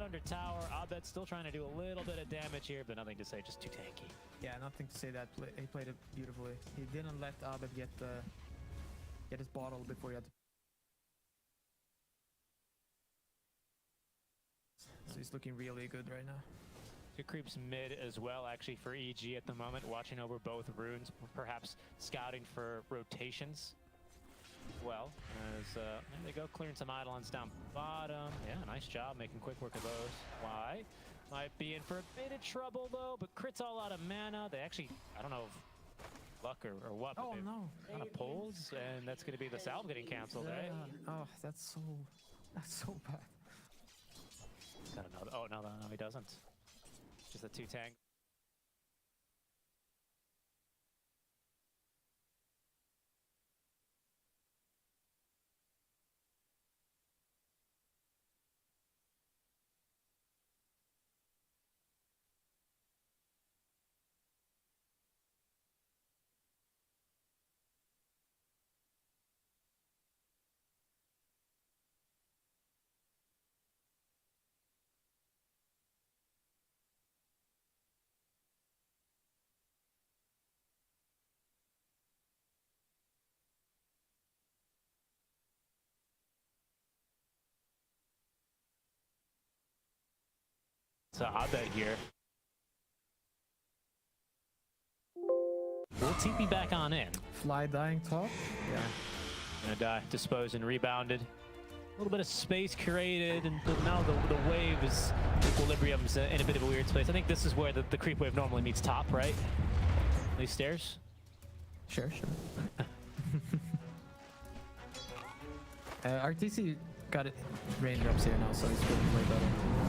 under tower. Abed's still trying to do a little bit of damage here, but nothing to say, just too tanky. Yeah, nothing to say. That he played it beautifully. He didn't let Abed get his bottle before he had to. So he's looking really good right now. Good creeps mid as well, actually, for EG at the moment, watching over both runes, perhaps scouting for rotations. Well, as there they go, clearing some eidolons down bottom. Yeah, nice job making quick work of those. Why? Might be in for a bit of trouble though, but crits all out of mana. They actually, I don't know if luck or what, but no, kind of pulls, and that's going to be the salve getting canceled, right? Oh, that's so bad. Got another. Oh no, he doesn't. Just a 2-tank. So Abed here. We'll TP back on in. Fly dying top? Yeah. Gonna die, disposed and rebounded. A little bit of space created, and now the wave is, equilibrium's in a bit of a weird space. I think this is where the creep wave normally meets top, right? These stairs? Sure. RTZ got it raindrops here now, so he's feeling way better.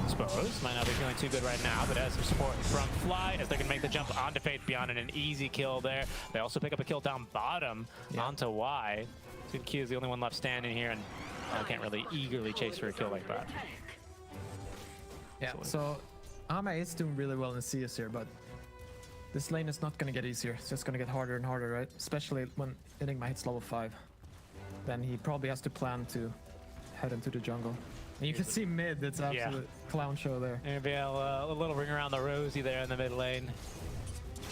Suppose. Might not be feeling too good right now, but has some support from Fly as they can make the jump onto Faith Beyond and an easy kill there. They also pick up a kill down bottom onto Y. Q is the only one left standing here, and I can't really eagerly chase for a kill like that. Yeah, so Ame is doing really well in CS here, but this lane is not going to get easier. It's just going to get harder and harder, right? Especially when Enigma hits level 5. Then he probably has to plan to head into the jungle. And you can see mid, it's absolute clown show there. Maybe a little ring around the rosy there in the mid lane.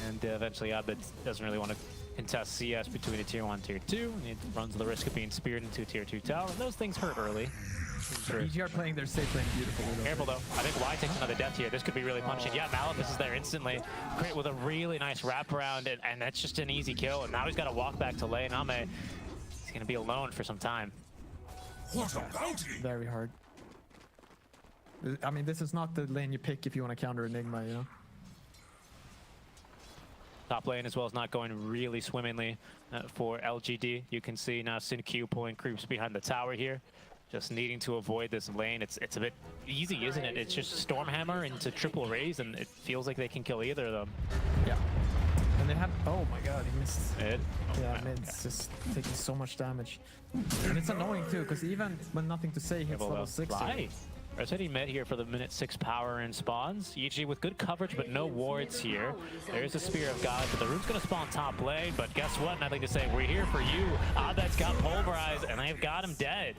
And eventually Abed doesn't really want to contest CS between a tier 1 tier 2. And he runs the risk of being speared into a tier 2 tower. And those things hurt early. Sure. EG are playing their safe lane beautifully. Careful though. I think Y takes another death here. This could be really punishing. Yeah, Malefus is there instantly. Crit with a really nice wraparound, and that's just an easy kill. And now he's got to walk back to lane. Ame, he's going to be alone for some time. What a bounty! Very hard. I mean, this is not the lane you pick if you want to counter Enigma, you know? Top lane as well is not going really swimmingly for LGD. You can see now Q pulling creeps behind the tower here. Just needing to avoid this lane. It's a bit easy, isn't it? It's just Stormhammer into triple raise, and it feels like they can kill either of them. Yeah. And they have... Oh my god, he missed. Mid? Oh, yeah, mid's just taking so much damage. And it's annoying too, because even when nothing to say, he hits level 60. Right. Resetting mid here for the minute 6 power and spawns. EG with good coverage, but no wards here. There's a Spear of God, but the rune's going to spawn top lane. But guess what? Nothing to say. We're here for you. Abed's got pulverized, and they've got him dead.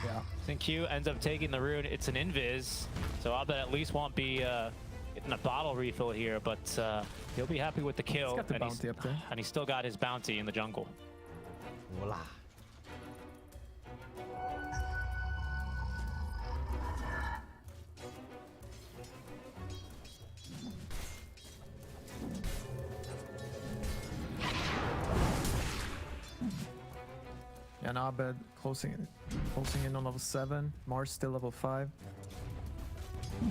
Yeah. Q ends up taking the rune. It's an invis, so Abed at least won't be getting a bottle refill here, but he'll be happy with the kill. He's got the bounty up there. And he's still got his bounty in the jungle. Voila. And Abed closing in on level 7. Mars still level 5.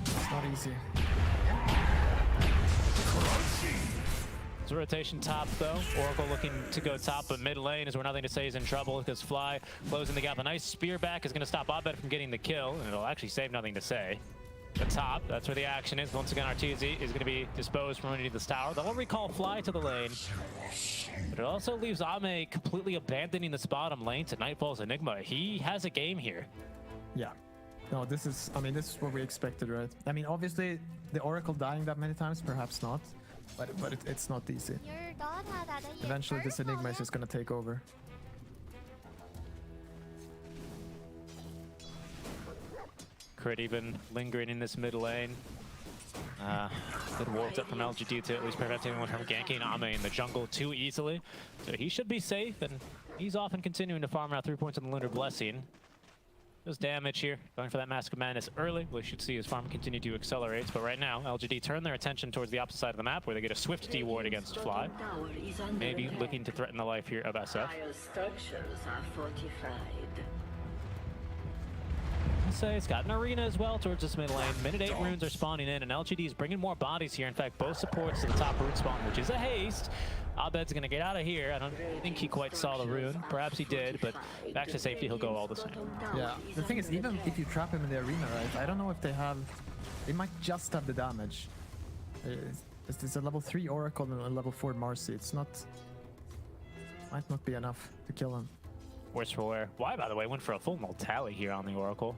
It's not easy. It's a rotation top though. Oracle looking to go top, but mid lane is where nothing to say is in trouble because Fly closing the gap. A nice spear back is going to stop Abed from getting the kill, and it'll actually save nothing to say. The top, that's where the action is. Once again, RTZ is going to be disposed from underneath this tower. That will recall Fly to the lane. But it also leaves Ame completely abandoning this bottom lane to Nightfall's Enigma. He has a game here. Yeah. No, this is, I mean, this is what we expected, right? I mean, obviously, the Oracle dying that many times, perhaps not. But it's not easy. Eventually, this Enigma is just going to take over. Crit even lingering in this mid lane. Good warped up from LGD to at least prevent anyone from ganking Ame in the jungle too easily. So he should be safe, and he's off and continuing to farm out 3 points on the Lunar Blessing. There's damage here, going for that Mask of Madness early. We should see his farm continue to accelerate, but right now, LGD turn their attention towards the opposite side of the map, where they get a swift D-ward against Fly. Maybe looking to threaten the life here of SF. Structures are fortified. I'll say it's got an arena as well towards this mid lane. Minute 8 runes are spawning in, and LGD is bringing more bodies here. In fact, both supports to the top rune spawn, which is a haste. Abed's gonna get out of here. I don't think he quite saw the rune. Perhaps he did, but back to safety, he'll go all the same. Yeah, the thing is, even if you trap him in the arena, right, I don't know if they have... They might just have the damage. It's a level 3 Oracle and a level 4 Marcy. It's not... Might not be enough to kill him. Worse for wear. Why, by the way, went for a full null tally here on the Oracle.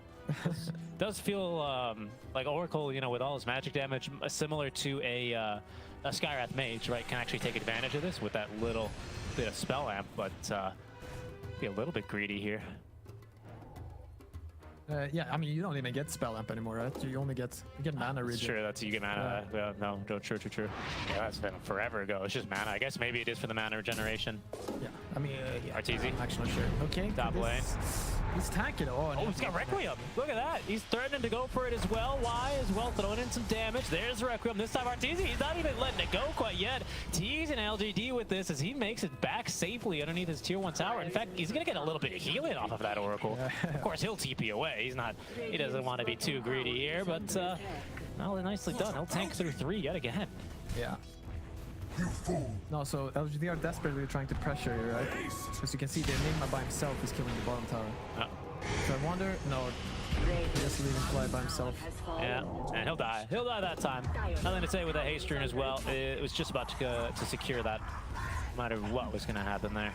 Does feel like Oracle, you know, with all his magic damage, similar to a Skywrath Mage, right, can actually take advantage of this with that little bit of spell amp, but be a little bit greedy here. Yeah, I mean, you don't even get spell amp anymore, right? You only get mana regen. Sure, that's you get mana. No, true. Yeah, that's been forever ago. It's just mana. I guess maybe it is for the mana regeneration. Yeah, I mean, RTZ. I'm actually not sure. Okay, top lane. He's tanking. Oh, he's got Requiem. Look at that. He's threatening to go for it as well. Why as well? Throwing in some damage. There's Requiem. This time RTZ, he's not even letting it go quite yet. Teasing LGD with this as he makes it back safely underneath his tier 1 tower. In fact, he's going to get a little bit of healing off of that Oracle. Of course, he'll TP away. He doesn't want to be too greedy here, but well, nicely done. He'll tank through 3 yet again. Yeah. No, so LGD are desperately trying to pressure here, right? As you can see, the Enigma by himself is killing the bottom tower. So I wonder... No, he just leaving Fly by himself. Yeah, and he'll die. He'll die that time. Nothing to say with that haste rune as well. It was just about to secure that, no matter what was going to happen there.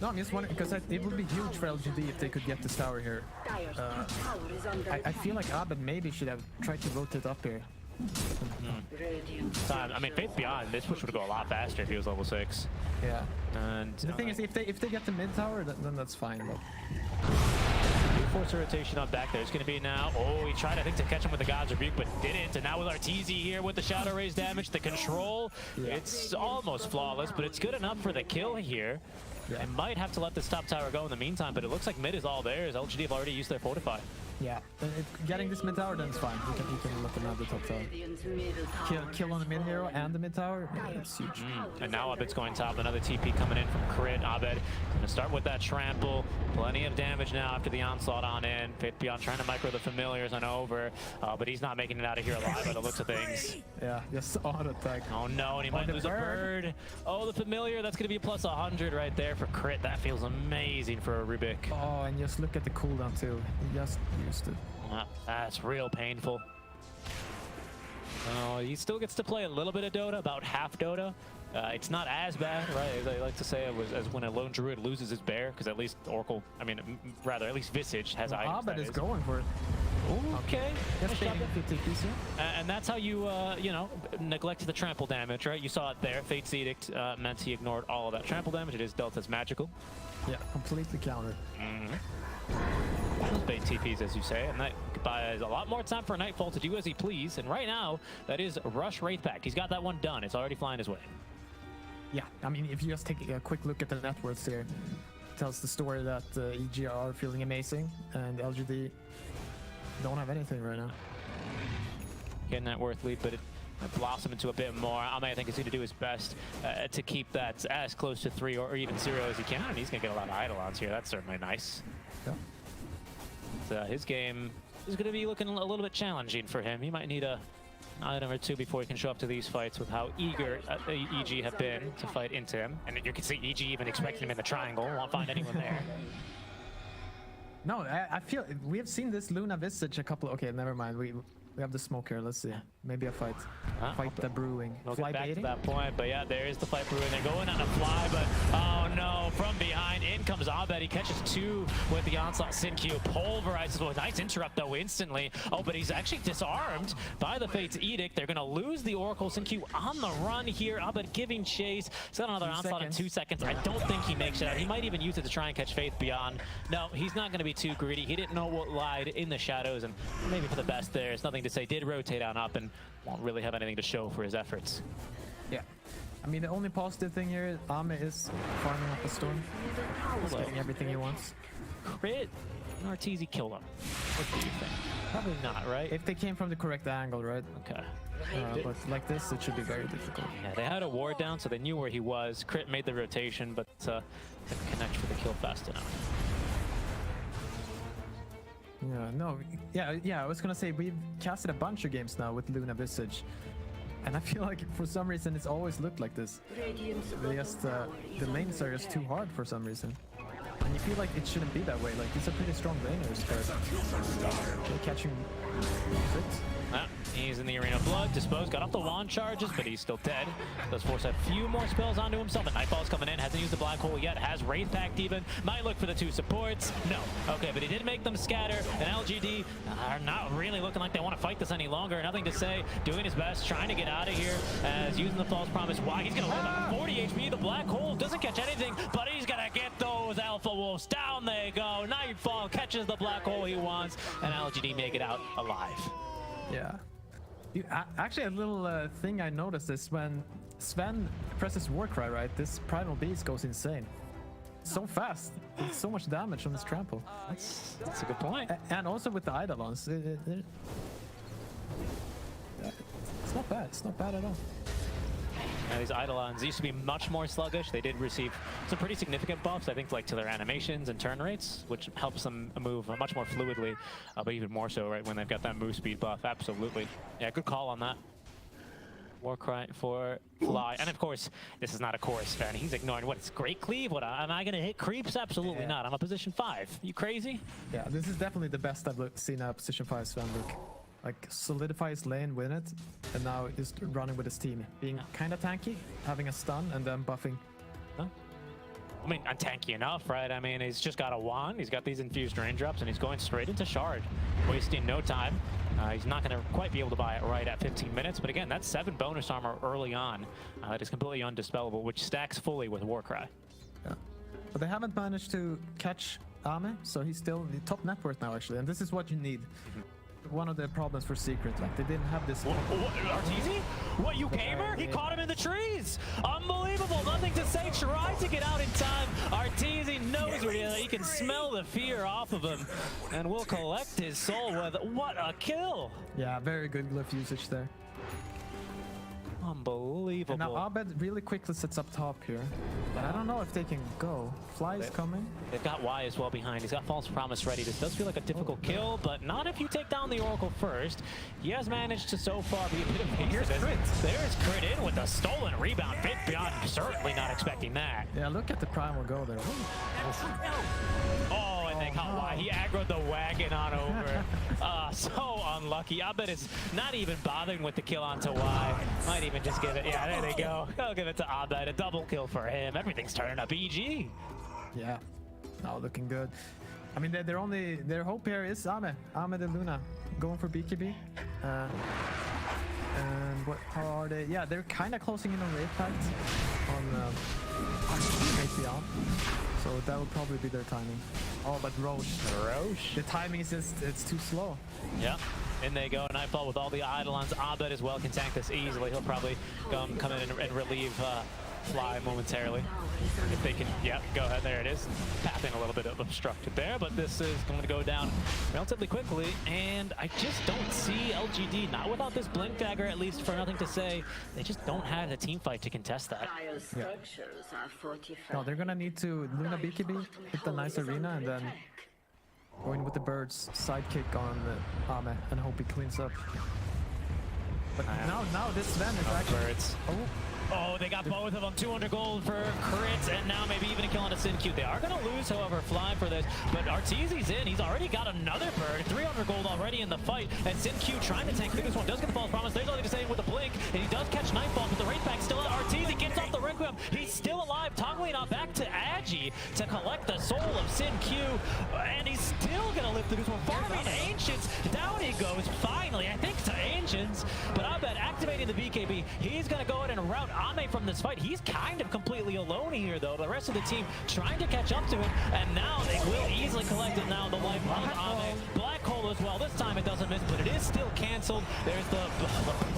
No, I'm just wondering, because it would be huge for LGD if they could get this tower here. I feel like Abed maybe should have tried to rotate up here. I mean, Faith Beyond, this push would go a lot faster if he was level 6. Yeah. And the thing is, if they get the mid tower, then that's fine. But... Force a rotation on back there. It's going to be now. Oh, he tried, I think, to catch him with the God's Rebuke, but didn't. And now with RTZ here with the Shadow Raise damage, the control, it's almost flawless, but it's good enough for the kill here. Yeah. It might have to let this top tower go in the meantime, but it looks like mid is all theirs. LGD have already used their Fortify. Yeah, getting this mid tower, then it's fine. You can look around the top tower. Kill on the mid hero and the mid tower, it's huge. And now Abed's going top. Another TP coming in from Crit. Abed gonna start with that trample. Plenty of damage now after the onslaught on in. Faith Beyond trying to micro the familiars on over, but he's not making it out of here alive by the looks of things. Yeah, just auto attack. Oh no, and he might lose a bird. Oh, the familiar, that's gonna be a plus 100 right there for Crit. That feels amazing for a Rubik. Oh, and just look at the cooldown too. He just used it. That's real painful. Oh, he still gets to play a little bit of Dota, about half Dota. It's not as bad, right? As I like to say, as when a lone druid loses his bear, because at least Oracle, I mean, rather, at least Visage has items. Abed is going for it. Okay. And that's how you, you know, neglect the trample damage, right? You saw it there. Fate's Edict meant he ignored all of that trample damage. It is dealt as magical. Yeah, completely countered. Those bait TPs, as you say, and that buys a lot more time for Nightfall to do as he please. And right now, that is Rush Wraith Pact. He's got that one done. It's already flying his way. Yeah, I mean, if you just take a quick look at the net worths here, it tells the story that EG are feeling amazing, and LGD don't have anything right now. Getting that worth lead, but it blossom into a bit more. Ame, I think, is going to do his best to keep that as close to 3 or even 0 as he can, and he's going to get a lot of Eidolons here. That's certainly nice. Yeah. But, his game is going to be looking a little bit challenging for him. He might need an item or 2 before he can show up to these fights with how eager EG have been to fight into him. And you can see EG even expecting him in the triangle. Won't find anyone there. No, I feel we have seen this Luna Visage a couple. Okay, never mind. We have the smoke here. Let's see. Maybe a fight. Fight the brewing. We'll Fly get back baiting? to that point, but yeah, there is the fight brewing. They're going on a fly, but oh no, no, from behind, in comes Abed. He catches 2 with the onslaught. Sin-Q pulverizes. Well, nice interrupt though instantly. Oh, but he's actually disarmed by the Fate's Edict. They're gonna lose the Oracle. Sin-Q on the run here. Abed giving chase. Set another onslaught in 2 seconds. I don't think he makes it out. He might even use it to try and catch Faith beyond. No, he's not gonna be too greedy. He didn't know what lied in the shadows, and maybe for the best there. It's nothing to say. Did rotate on up and won't really have anything to show for his efforts. Yeah. I mean, the only positive thing here is Ame is farming up the storm. He's getting everything he wants. Crit and RTZ kill him. What do you think? Probably not, right? If they came from the correct angle, right? Okay. But like this, it should be very difficult. Yeah, they had a ward down, so they knew where he was. Crit made the rotation, but couldn't connect for the kill fast enough. Yeah, no, yeah, I was gonna say, we've casted a bunch of games now with Luna Visage. And I feel like for some reason it's always looked like this. They just, the lanes are just too hard for some reason. And you feel like it shouldn't be that way. Like, he's a pretty strong laner, but catching crits. He's in the Arena of Blood. Disposed, got off the wand charges, but he's still dead. Does force a few more spells onto himself. And Nightfall's coming in, hasn't used the Black Hole yet, has Wraith Pact even. Might look for the 2 supports. No. Okay, but he did make them scatter. And LGD are not really looking like they want to fight this any longer. Nothing to say. Doing his best, trying to get out of here, as using the False Promise. Why? He's going to live on 40 HP. The Black Hole doesn't catch anything, but he's going to get those Alpha Wolves. Down they go. Nightfall catches the Black Hole he wants, and LGD make it out alive. Yeah. Actually, a little thing I noticed is when Sven presses Warcry, right, this Primal Beast goes insane. So fast. It's so much damage on this trample. That's a good point. And also with the Eidolons. It's not bad. It's not bad at all. Now, these Eidolons used to be much more sluggish. They did receive some pretty significant buffs, I think, like to their animations and turn rates, which helps them move much more fluidly, but even more so, right, when they've got that move speed buff. Absolutely. Yeah, good call on that. Warcry for Fly. And of course, this is not a chorus fan. He's ignoring what? It's Great Cleave? What? Am I going to hit creeps? Absolutely not. I'm a position 5. You crazy? Yeah, this is definitely the best I've seen a position 5 Sven look. Like, solidify his lane, win it, and now is running with his team. Being kind of tanky, having a stun, and then buffing. Huh? I mean, tanky enough, right? I mean, he's just got a wand, he's got these infused raindrops, and he's going straight into Shard, wasting no time. He's not going to quite be able to buy it right at 15 minutes, but again, that's 7 bonus armor early on. That is completely undispellable, which stacks fully with Warcry. Yeah. But they haven't managed to catch Ame, so he's still the top net worth now, actually, and this is what you need. One of the problems for Secret, like they didn't have this. What, RTZ? What, you gamer? He caught him in the trees. Unbelievable. Nothing to say. Tried to get out in time. RTZ knows he can smell the fear off of him, and will collect his soul with what a kill. Yeah, very good glyph usage there. Unbelievable. And now Abed really quickly sits up top here. But I don't know if they can go. Fly is coming. They've got Y as well behind. He's got False Promise ready. This does feel like a difficult kill, but not if you take down the Oracle first. He has managed to so far be a bit of a Here's crit. There's crit in with a stolen rebound. Bit beyond, certainly not expecting that. Yeah, look at the Primal go there. Oh, and they caught Y. He aggroed the wagon on over. So unlucky. I bet it's not even bothering with the kill onto Y. Might even just give it. Yeah, there they go. I'll give it to Abed. A double kill for him. Everything's turning up EG. Yeah. Oh, looking good. I mean, their hope here is Ame the Luna, going for BKB. And how are they? Yeah, they're kind of closing in on Wraith Pact on Raytheon. So that would probably be their timing. Oh, but Roche. The timing is just, it's too slow. Yeah. In they go. Nightfall with all the Eidolons. Abed as well can tank this easily. He'll probably come in and relieve Fly momentarily. If they can, yeah, go ahead. There it is. Pathing a little bit obstructed there, but this is going to go down relatively quickly. And I just don't see LGD, not without this Blink Dagger, at least for nothing to say. They just don't have the team fight to contest that. Structures are fortified. No, they're going to need to Luna BKB, hit the nice arena, and then go in with the birds, sidekick on Ame, and hope he cleans up. But now this Sven is actually... Birds. Oh, they got both of them. 200 gold for crits, and now maybe even a kill on a Sin-Q. They are going to lose, however, Fly for this. But RTZ's in. He's already got another bird. 300 gold already in the fight. And Sin-Q trying to tank. I think this one does get the False Promise. There's nothing to say with the Blink. And he does catch Nightfall, but the Wraith Pact still out. RTZ gets off the Requiem. He's still alive. Toggling on back to Edge. soul of Sin Q, and he's still gonna live through this one. Farming Ancients, down he goes, finally, I think to Ancients, but I bet activating the BKB, he's gonna go ahead and route Ame from this fight. He's kind of completely alone here, though. The rest of the team trying to catch up to him, and now they will easily collect it now. The life of Ame. Black hole as well. This time it doesn't miss, but it is still canceled. There's the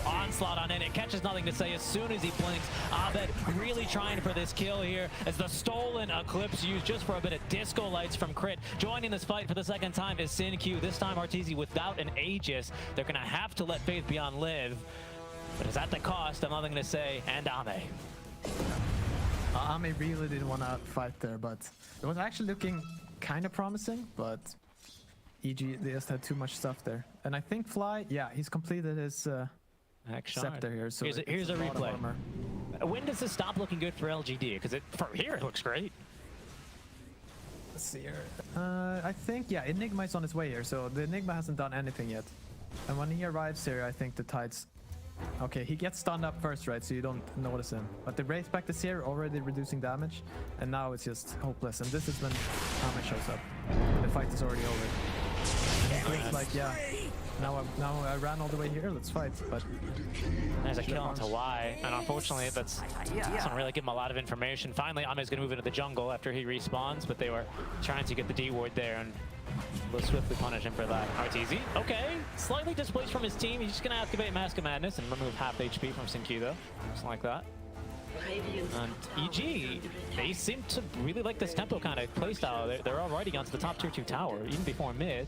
onslaught on it. It catches nothing to say as soon as he blinks. Abed really trying for this kill here as the stolen Eclipse used just for a bit of disco lights from Crit. Joining this fight for the second time is Sin Q. This time RTZ without an Aegis. They're going to have to let Faith Beyond live. But it's at the cost of nothing to say and Ame. Ame really didn't want to fight there, but it was actually looking kind of promising, but EG, they just had too much stuff there. And I think Fly, yeah, he's completed his scepter here. So here's a replay. When does this stop looking good for LGD? Because for here it looks great. Let's see here. I think, yeah, Enigma is on his way here, so the Enigma hasn't done anything yet. And when he arrives here, I think the tides... Okay, he gets stunned up first, right, so you don't notice him. But the race back to Seer already reducing damage, and now it's just hopeless. And this is when Ame shows up. The fight is already over. And it's like, yeah, now I ran all the way here, let's fight. But there's a kill onto Y, and unfortunately that doesn't really give him a lot of information. Finally, Ame's going to move into the jungle after he respawns, but they were trying to get the D ward there, and we'll swiftly punish him for that. RTZ, okay, slightly displaced from his team. He's just going to activate Mask of Madness and remove half HP from Sin-Q though, just like that. And EG, they seem to really like this tempo kind of playstyle. They're already onto the top tier 2 tower, even before mid.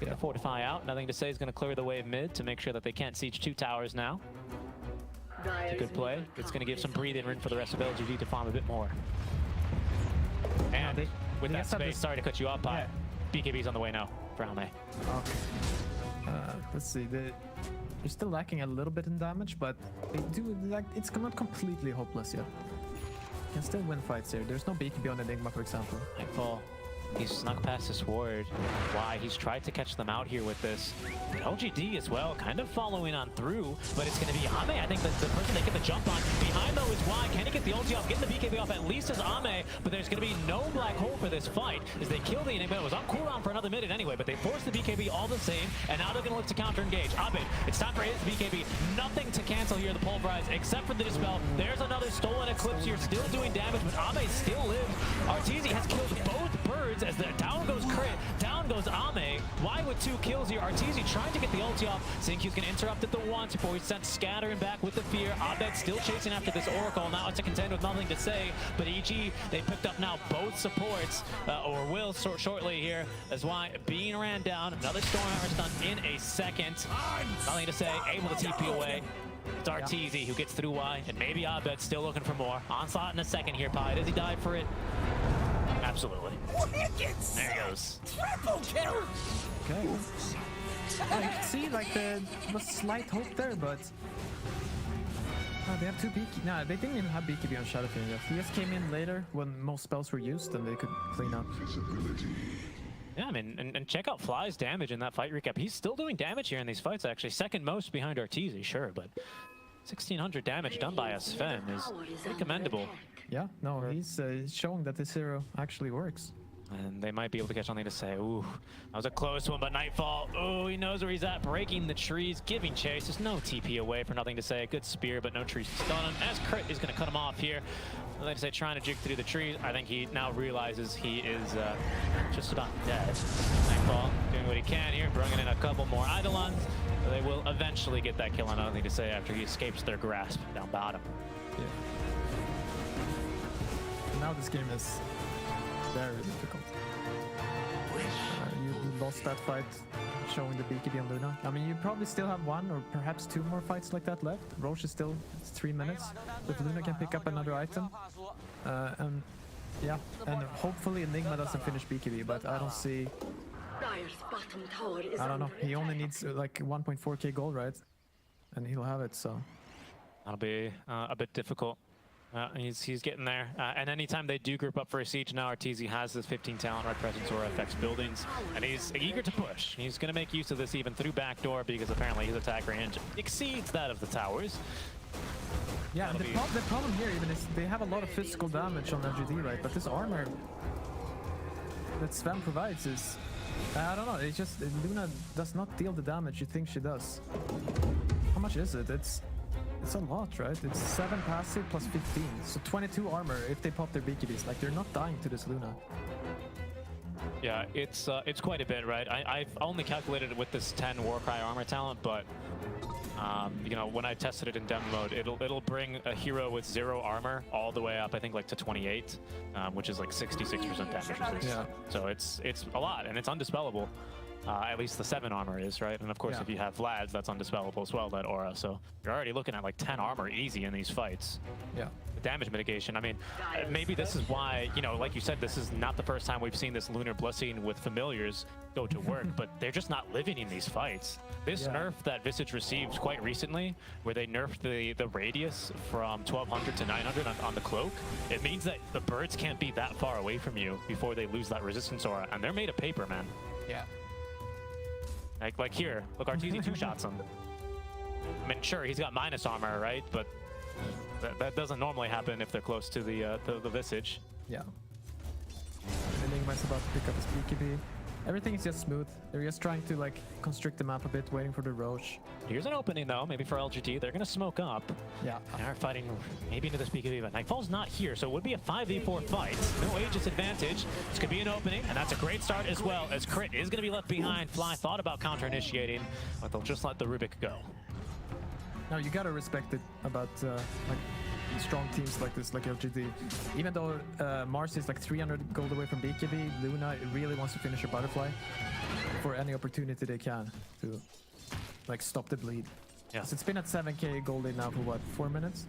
Get a Fortify out. Nothing to say is going to clear the way of mid to make sure that they can't siege 2 towers now. It's a good play. It's going to give some breathing room for the rest of LGD to farm a bit more. And with that space, sorry to cut you off, Pi. BKB's on the way now for Ame. Okay. Let's see. They're still lacking a little bit in damage, but they do, like, it's not completely hopeless yet. Can still win fights here. There's no BKB on Enigma, for example. Nightfall. He's snuck past his ward. Why? He's tried to catch them out here with this. LGD as well, kind of following on through, but it's going to be Ame. I think that's the person they get the jump on. Behind, though, is Y. Can he get the ulti off? Getting the BKB off at least as Ame, but there's going to be no black hole for this fight as they kill the Enigma. It was on cooldown for another minute anyway, but they forced the BKB all the same, and now they're going to look to counter-engage. Abed, it's time for his BKB. Nothing to cancel here, the pulverize, except for the Dispel. There's another stolen Eclipse here, still doing damage, but Ame still lives. RTZ has killed both birds as the down goes Crit, down goes Ame. Y with 2 kills here. RTZ trying to get the ulti off. Sin-Q's gonna interrupt it the once before he's sent scattering back with the fear. Abed still chasing after this Oracle. Now it's a contend with nothing to say. But EG, they picked up now both supports, or will shortly here, as Y being ran down. Another Stormhammer stun in a second. Nothing to say, able to TP away. It's RTZ who gets through Y, and maybe Abed still looking for more. Onslaught in a second here, Pi. Does he die for it? Absolutely. There he goes. Triple kill! Okay. Well, you can see, like, there was slight hope there, but... they have 2 BKB. No, they didn't even have BKB on Shadowfiend yet. He just came in later when most spells were used and they could clean up. Yeah, I mean, and check out Fly's damage in that fight recap. He's still doing damage here in these fights, actually. Second most behind RTZ, sure, but 1,600 damage done by a Sven is pretty commendable. Yeah, no, he's showing that this hero actually works. And they might be able to catch something to say. Ooh, that was a close one, but Nightfall, oh, he knows where he's at, breaking the trees, giving chase. There's no TP away for nothing to say. Good spear, but no trees to stun him. As Crit is going to cut him off here. Nothing to say, trying to jig through the trees. I think he now realizes he is just about dead. Nightfall doing what he can here, bringing in a couple more Eidolons. So they will eventually get that kill on nothing to say after he escapes their grasp down bottom. Yeah. Now this game is very difficult. You lost that fight showing the BKB on Luna. I mean, you probably still have 1 or perhaps 2 more fights like that left. Roche is still 3 minutes, but Luna can pick up another item. And yeah, and hopefully Enigma doesn't finish BKB, but I don't see... I don't know, he only needs like 1.4k gold, right? And he'll have it, so... That'll be a bit difficult. He's getting there. And anytime they do group up for a siege now, RTZ has this 15 talent, Red Presence, or affects buildings. And he's eager to push. He's going to make use of this even through backdoor because apparently his attack range exceeds that of the towers. Yeah, and the problem here even is they have a lot of physical damage on LGD, right? But this armor that Sven provides is, I don't know, it's just Luna does not deal the damage you think she does. How much is it? It's a lot, right? It's 7 passive plus 15, so 22 armor if they pop their BKBs. Like, they're not dying to this Luna. Yeah, it's quite a bit, right? I've only calculated it with this 10 Warcry armor talent, but you know, when I tested it in demo mode, it'll bring a hero with 0 armor all the way up, I think, like to 28, which is like 66% damage resist. Yeah. So it's a lot, and it's undispellable. At least the 7 armor is, right? And of course, if you have Vlad's, that's undispellable as well, that aura. So you're already looking at like 10 armor easy in these fights. Yeah. The damage mitigation, I mean, maybe this is why, you know, like you said, this is not the first time we've seen this Lunar Blessing with familiars go to work, but they're just not living in these fights. This nerf that Visage received quite recently, where they nerfed the radius from 1200 to 900 on the cloak, it means that the birds can't be that far away from you before they lose that resistance aura, and they're made of paper, man. Yeah. Like here, look, RTZ 2-shots him. I mean, sure, he's got minus armor, right? But that doesn't normally happen if they're close to the Visage. Yeah. Enigma's about to pick up his BKB. Everything is just smooth. They're just trying to like constrict the map a bit, waiting for the Roche. Here's an opening though, maybe for LGD. They're gonna smoke up. Yeah. They're fighting maybe into this BKB, but Nightfall's not here, so it would be a 5v4 fight. No Aegis advantage. This could be an opening, and that's a great start as well, as Crit is gonna be left behind. Fly thought about counter-initiating, but they'll just let the Rubik go. Now you gotta respect it about like strong teams like this, like LGD. Even though Mars is like 300 gold away from BKB, Luna really wants to finish a butterfly for any opportunity they can to like stop the bleed. Yeah. So it's been at 7k gold now for what, 4 minutes?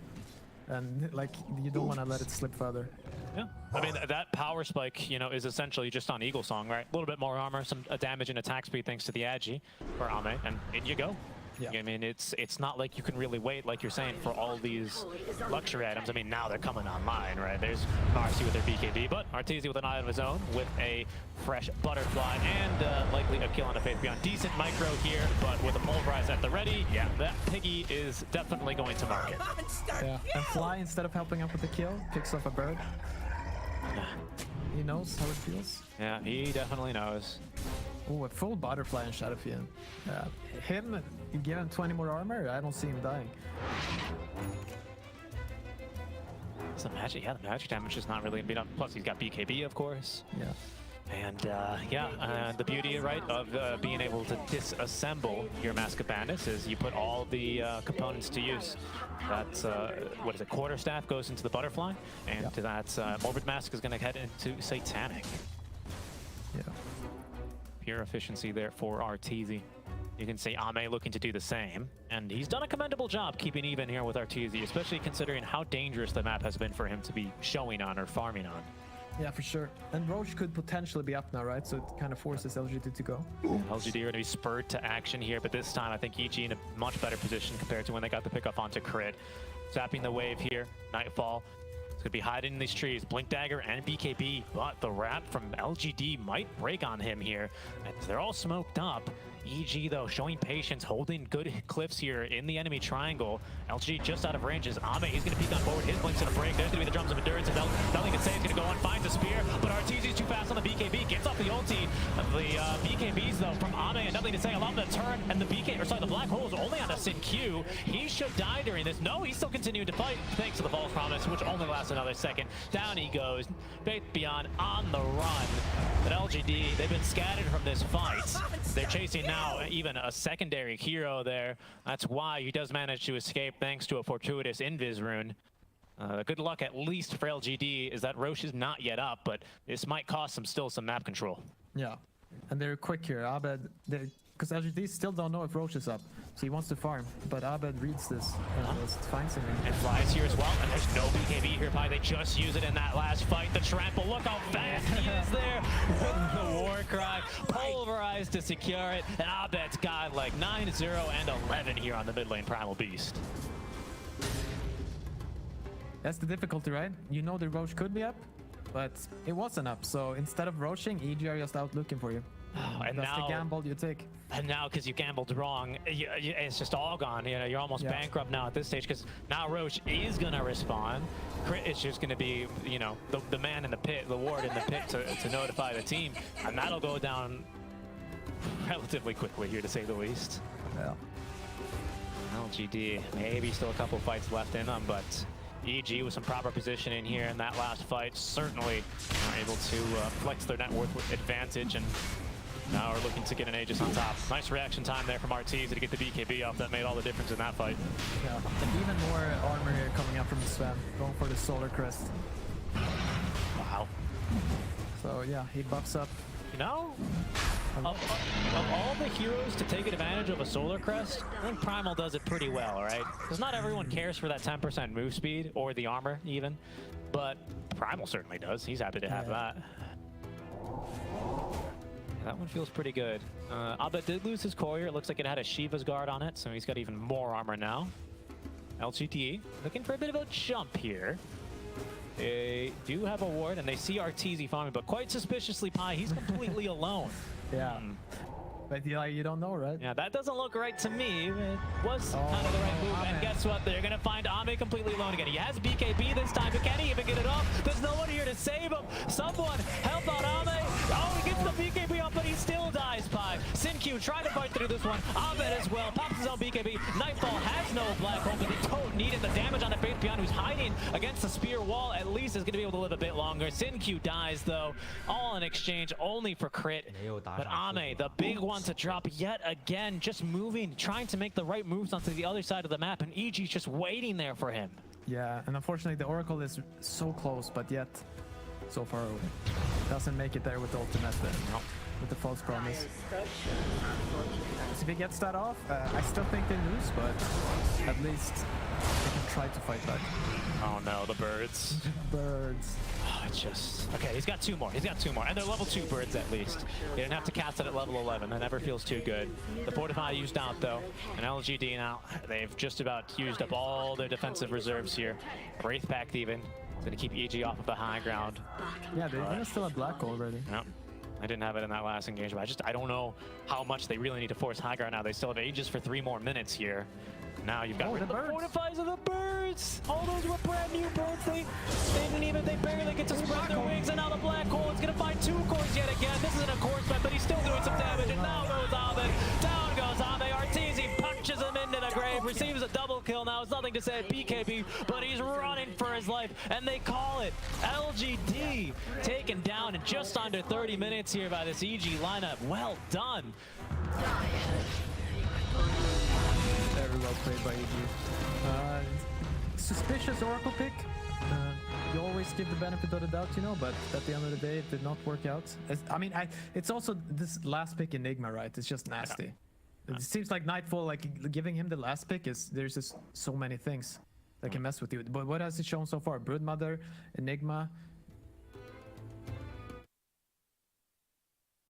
And like you don't want to let it slip further. Yeah, I mean that power spike, you know, is essentially just on Eagle Song, right? A little bit more armor, some damage and attack speed thanks to the Agi for Ame, and in you go. Yeah. I mean, it's not like you can really wait, like you're saying, for all these luxury items. I mean, now they're coming online, right? There's Marcy with their BKB, but Arteezy with an eye of his own with a fresh butterfly and likely a kill on a Faith Beyond. Decent micro here, but with a pulverize at the ready, yeah, that Piggy is definitely going to market. Yeah, and Fly, instead of helping up with the kill, picks up a bird. Yeah. He knows how it feels. Yeah, he definitely knows. Oh, a full butterfly in Shadowfiend. Him, you give him 20 more armor, I don't see him dying. The magic, yeah, the magic damage is not really beat up. Plus, he's got BKB, of course. Yeah. And the beauty, right, of being able to disassemble your Mask of Bandits is you put all the components to use. That's, what is it, Quarterstaff goes into the Butterfly, and that's Morbid Mask is going to head into Satanic. Yeah. Pure efficiency there for Arteezy. You can see Ame looking to do the same, and he's done a commendable job keeping even here with Arteezy, especially considering how dangerous the map has been for him to be showing on or farming on. Yeah, for sure. And Roche could potentially be up now, right? So it kind of forces LGD to go. LGD are going to be spurred to action here, but this time I think EG in a much better position compared to when they got the pickup onto Crit. Zapping the wave here, Nightfall. It's going to be hiding in these trees. Blink Dagger and BKB, but the wrap from LGD might break on him here. And they're all smoked up. EG, though, showing patience, holding good cliffs here in the enemy triangle. LGD just out of range is Ame. He's going to peek on forward. His blink's going to break. There's going to be the drums of endurance. And nothing can say he's going to go on. Finds a spear, but Arteezy's too fast on the BKB. Gets off the ulti. The BKBs, though, from Ame, and nothing to say. Along the turret, and the the black hole is only on a Sin Q. He should die during this. No, he's still continuing to fight, thanks to the false promise, which only lasts another second. Down he goes. Faith Beyond on the run. But LGD, they've been scattered from this fight. They're chasing now even a secondary hero there. That's why he does manage to escape thanks to a fortuitous Invis rune. Good luck, at least for LGD, is that Roche is not yet up, but this might cost them still some map control. Yeah, and they're quick here. Abed, because LGD still don't know if Roche is up, so he wants to farm, but Abed reads this and finds him. And Flies here as well, and there's no BKB here, probably they just use it in that last fight. The trample, look how fast he is there with the war cry, pulverized to secure it, and Abed's got like 9, 0, and 11 here on the mid lane Primal Beast. That's the difficulty, right? You know the Roche could be up, but it wasn't up, so instead of Roaching, EG are just out looking for you. And That's now, the gamble you take. and now because you gambled wrong, it's just all gone. You know, you're almost bankrupt now at this stage because now Roche is gonna respond. Crit is just gonna be, you know, the man in the pit, the ward in the pit to notify the team, and that'll go down relatively quickly here, to say the least. Yeah. LGD, maybe still a couple fights left in them, but EG with some proper positioning here in that last fight certainly are able to flex their net worth advantage, and now are looking to get an Aegis on top. Nice reaction time there from RTZ to get the BKB off. That made all the difference in that fight. Yeah, and even more armor here coming up from Sven, going for the Solar Crest. Wow. So yeah, he buffs up. You know, of all the heroes to take advantage of a Solar Crest, I think Primal does it pretty well, right? Because not everyone cares for that 10% move speed or the armor even, but Primal certainly does. He's happy to have that. That one feels pretty good. Abed did lose his courier. It looks like it had a Shiva's guard on it, so he's got even more armor now. LGD looking for a bit of a jump here. They do have a ward, and they see RTZ farming, but quite suspiciously, Pi, he's completely alone. Yeah. But you don't know, right? Yeah, that doesn't look right to me. It was kind of the right move, and guess what? They're going to find Ame completely alone again. He has BKB this time, but can he even get it off? There's no one here to save him. Someone help out Ame. Oh, he gets the BKB off, but he still dies, Pi. Sinkyu trying to fight through this one. Abed as well. Pops his own BKB. Nightfall has no black hole, but they don't need it. The damage on the Faith Piano, who's hiding against the spear wall, at least is going to be able to live a bit longer. Sinkyu dies, though. All in exchange only for crit. But Ame, the big one to drop yet again, just moving, trying to make the right moves onto the other side of the map, and EG's just waiting there for him. Yeah, and unfortunately the Oracle is so close, but yet so far away. Doesn't make it there with the ultimate, with the false promise. So if he gets that off, I still think they lose, but at least they can try to fight back. Oh no, the birds. Birds. Oh, it's just... Okay, he's got two more. He's got two more. And they're level 2 birds at least. He didn't have to cast it at level 11. That never feels too good. The Fortify used out though. And LGD now, they've just about used up all their defensive reserves here. Wraith Pact even. It's going to keep EG off of the high ground. Yeah, they're still at black already. Yep. I didn't have it in that last engagement. I don't know how much they really need to force high ground now. They still have Aegis for 3 more minutes here. Now you've got the Fortifies of the birds. All those were brand new birds. They barely get to spread their wings, and now the black hole is gonna find 2 cores yet again. This isn't a core spec, but he's still doing some damage, and now goes Abed. Down goes Ame. RTZ punches him into the grave, receives a double kill. Now it's nothing to say at BKB, but he's running for his life, and they call it. LGD taken down in just under 30 minutes here by this EG lineup. Well done. Very well played by EG. Suspicious Oracle pick. You always give the benefit of the doubt, you know, but at the end of the day, it did not work out. It's also this last pick Enigma, right? It's just nasty. It seems like Nightfall, like giving him the last pick there's just so many things that can mess with you. But what has it shown so far? Broodmother, Enigma,